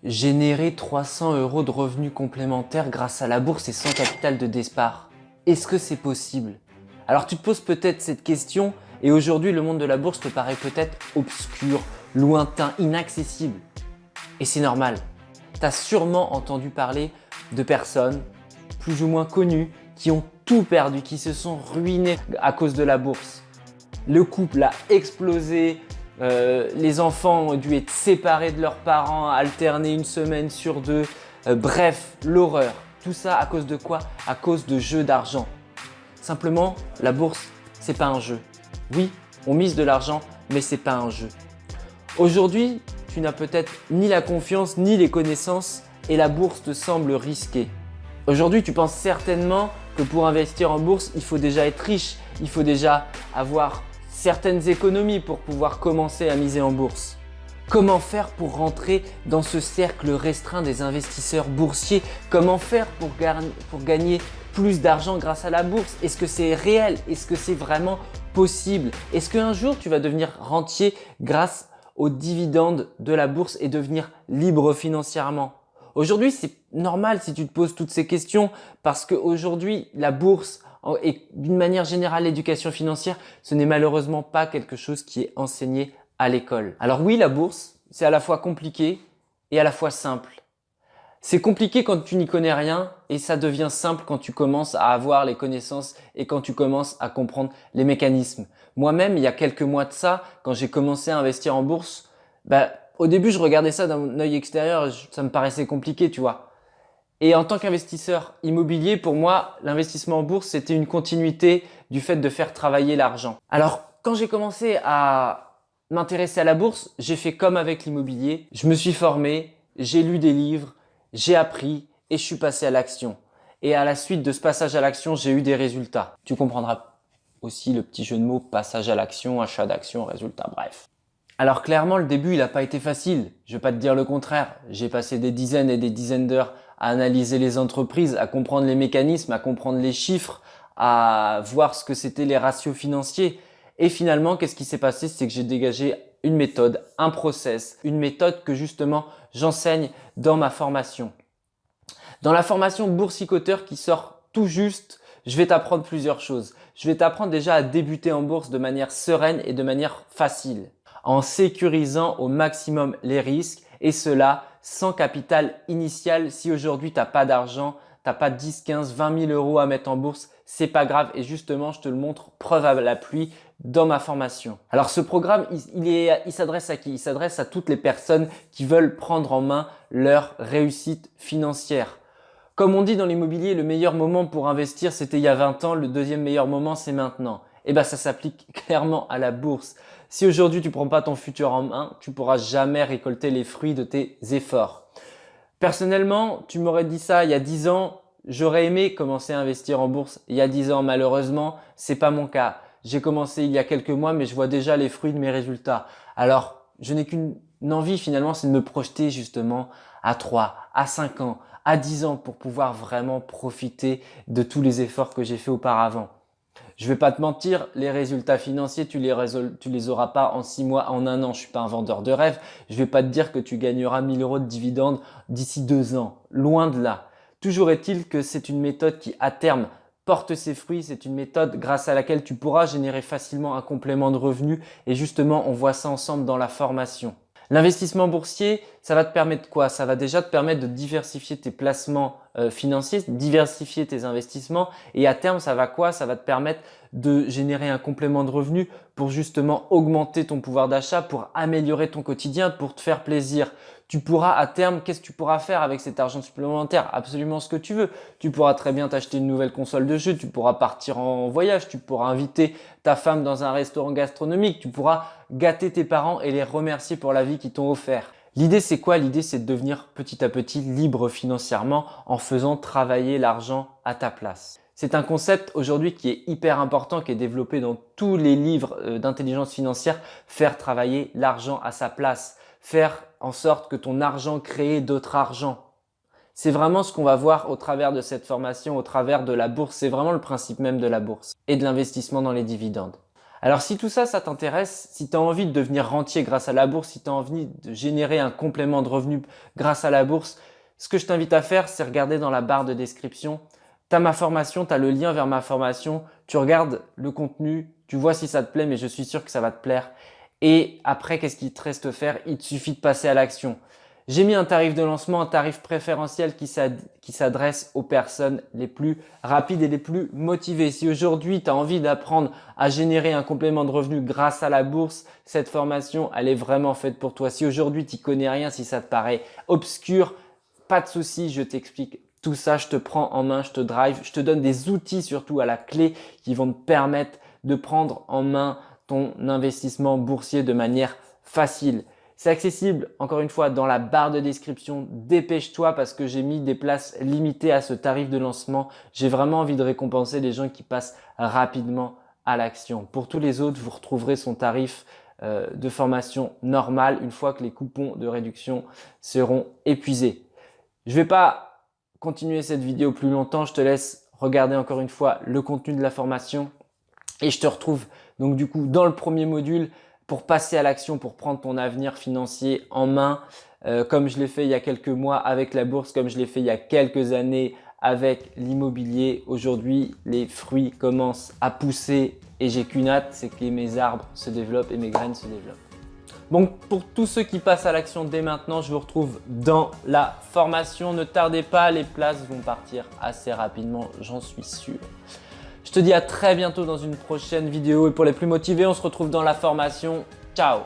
Générer 300 € de revenus complémentaires grâce à la bourse et sans capital de départ. Est-ce que c'est possible? Alors tu te poses peut-être cette question et aujourd'hui le monde de la bourse te paraît peut-être obscur, lointain, inaccessible. Et c'est normal. Tu as sûrement entendu parler de personnes plus ou moins connues qui ont tout perdu, qui se sont ruinées à cause de la bourse. Le couple a explosé, les enfants ont dû être séparés de leurs parents, alterner une semaine sur deux. Bref, l'horreur. Tout ça à cause de quoi? À cause de jeux d'argent. Simplement, la bourse, c'est pas un jeu. Oui, on mise de l'argent, mais c'est pas un jeu. Aujourd'hui, tu n'as peut-être ni la confiance ni les connaissances et la bourse te semble risquée. Aujourd'hui, tu penses certainement que pour investir en bourse, il faut déjà être riche, il faut déjà avoir certaines économies pour pouvoir commencer à miser en bourse. Comment faire pour rentrer dans ce cercle restreint des investisseurs boursiers? Comment faire pour gagner plus d'argent grâce à la bourse? Est-ce que c'est réel? Est-ce que c'est vraiment possible? Est-ce qu'un jour tu vas devenir rentier grâce aux dividendes de la bourse et devenir libre financièrement? Aujourd'hui, c'est normal si tu te poses toutes ces questions parce qu'aujourd'hui, la bourse et d'une manière générale l'éducation financière, ce n'est malheureusement pas quelque chose qui est enseigné à l'école. Alors oui, la bourse, c'est à la fois compliqué et à la fois simple. C'est compliqué quand tu n'y connais rien et ça devient simple quand tu commences à avoir les connaissances et quand tu commences à comprendre les mécanismes. Moi-même, il y a quelques mois de ça, quand j'ai commencé à investir en bourse, au début, je regardais ça d'un œil extérieur, ça me paraissait compliqué, tu vois. Et en tant qu'investisseur immobilier, pour moi, l'investissement en bourse, c'était une continuité du fait de faire travailler l'argent. Alors, quand j'ai commencé à m'intéresser à la bourse, j'ai fait comme avec l'immobilier. Je me suis formé, j'ai lu des livres, j'ai appris et je suis passé à l'action. Et à la suite de ce passage à l'action, j'ai eu des résultats. Tu comprendras aussi le petit jeu de mots passage à l'action, achat d'action, résultat, bref. Alors clairement, le début, il n'a pas été facile. Je vais pas te dire le contraire. J'ai passé des dizaines et des dizaines d'heures à analyser les entreprises, à comprendre les mécanismes, à comprendre les chiffres, à voir ce que c'était les ratios financiers. Et finalement, qu'est-ce qui s'est passé? C'est que j'ai dégagé une méthode, un process, une méthode que justement j'enseigne dans ma formation. Dans la formation boursicoteur qui sort tout juste, je vais t'apprendre plusieurs choses. Je vais t'apprendre déjà à débuter en bourse de manière sereine et de manière facile, en sécurisant au maximum les risques et cela sans capital initial. Si aujourd'hui tu n'as pas d'argent, tu n'as pas 10, 15, 20 000 € à mettre en bourse, c'est pas grave et justement je te le montre preuve à l'appui dans ma formation. Alors ce programme, il s'adresse à qui? Il s'adresse à toutes les personnes qui veulent prendre en main leur réussite financière. Comme on dit dans l'immobilier, le meilleur moment pour investir, c'était il y a 20 ans. Le deuxième meilleur moment, c'est maintenant. Et ça s'applique clairement à la bourse. Si aujourd'hui, tu prends pas ton futur en main, tu pourras jamais récolter les fruits de tes efforts. Personnellement, tu m'aurais dit ça il y a 10 ans, j'aurais aimé commencer à investir en bourse il y a 10 ans. Malheureusement, c'est pas mon cas. J'ai commencé il y a quelques mois, mais je vois déjà les fruits de mes résultats. Alors, je n'ai qu'une envie finalement, c'est de me projeter justement à 3, à 5 ans, à 10 ans pour pouvoir vraiment profiter de tous les efforts que j'ai fait auparavant. Je vais pas te mentir, les résultats financiers, tu les auras pas en 6 mois, en 1 an. Je suis pas un vendeur de rêve. Je vais pas te dire que tu gagneras 1 000 € de dividendes d'ici 2 ans. Loin de là. Toujours est-il que c'est une méthode qui, à terme, porte ses fruits. C'est une méthode grâce à laquelle tu pourras générer facilement un complément de revenus. Et justement, on voit ça ensemble dans la formation. L'investissement boursier, ça va te permettre quoi? Ça va déjà te permettre de diversifier tes placements financiers, diversifier tes investissements et à terme, ça va quoi? Ça va te permettre de générer un complément de revenus pour justement augmenter ton pouvoir d'achat, pour améliorer ton quotidien, pour te faire plaisir. Tu pourras à terme, qu'est-ce que tu pourras faire avec cet argent supplémentaire? Absolument ce que tu veux. Tu pourras très bien t'acheter une nouvelle console de jeu, tu pourras partir en voyage, tu pourras inviter ta femme dans un restaurant gastronomique, tu pourras gâter tes parents et les remercier pour la vie qu'ils t'ont offert. L'idée c'est quoi? L'idée c'est de devenir petit à petit libre financièrement en faisant travailler l'argent à ta place. C'est un concept aujourd'hui qui est hyper important, qui est développé dans tous les livres d'intelligence financière, faire travailler l'argent à sa place, faire en sorte que ton argent crée d'autres argent. C'est vraiment ce qu'on va voir au travers de cette formation, au travers de la bourse. C'est vraiment le principe même de la bourse et de l'investissement dans les dividendes. Alors si tout ça, ça t'intéresse, si tu as envie de devenir rentier grâce à la bourse, si tu as envie de générer un complément de revenu grâce à la bourse, ce que je t'invite à faire, c'est regarder dans la barre de description. Tu as ma formation, tu as le lien vers ma formation, tu regardes le contenu, tu vois si ça te plaît, mais je suis sûr que ça va te plaire. Et après, qu'est-ce qu'il te reste à faire? Il te suffit de passer à l'action. J'ai mis un tarif de lancement, un tarif préférentiel qui s'adresse aux personnes les plus rapides et les plus motivées. Si aujourd'hui, tu as envie d'apprendre à générer un complément de revenu grâce à la bourse, cette formation, elle est vraiment faite pour toi. Si aujourd'hui, tu n'y connais rien, si ça te paraît obscur, pas de souci, je t'explique tout ça, je te prends en main, je te drive, je te donne des outils surtout à la clé qui vont te permettre de prendre en main ton investissement boursier de manière facile. C'est accessible, encore une fois, dans la barre de description. Dépêche-toi parce que j'ai mis des places limitées à ce tarif de lancement. J'ai vraiment envie de récompenser les gens qui passent rapidement à l'action. Pour tous les autres, vous retrouverez son tarif de formation normal une fois que les coupons de réduction seront épuisés. Je ne vais pas continuer cette vidéo plus longtemps. Je te laisse regarder encore une fois le contenu de la formation et je te retrouve donc du coup dans le premier module pour passer à l'action, pour prendre ton avenir financier en main, comme je l'ai fait il y a quelques mois avec la bourse, comme je l'ai fait il y a quelques années avec l'immobilier. Aujourd'hui, les fruits commencent à pousser et j'ai qu'une hâte, c'est que mes arbres se développent et mes graines se développent. Donc pour tous ceux qui passent à l'action dès maintenant, je vous retrouve dans la formation. Ne tardez pas, les places vont partir assez rapidement, j'en suis sûr. Je te dis à très bientôt dans une prochaine vidéo et pour les plus motivés, on se retrouve dans la formation. Ciao!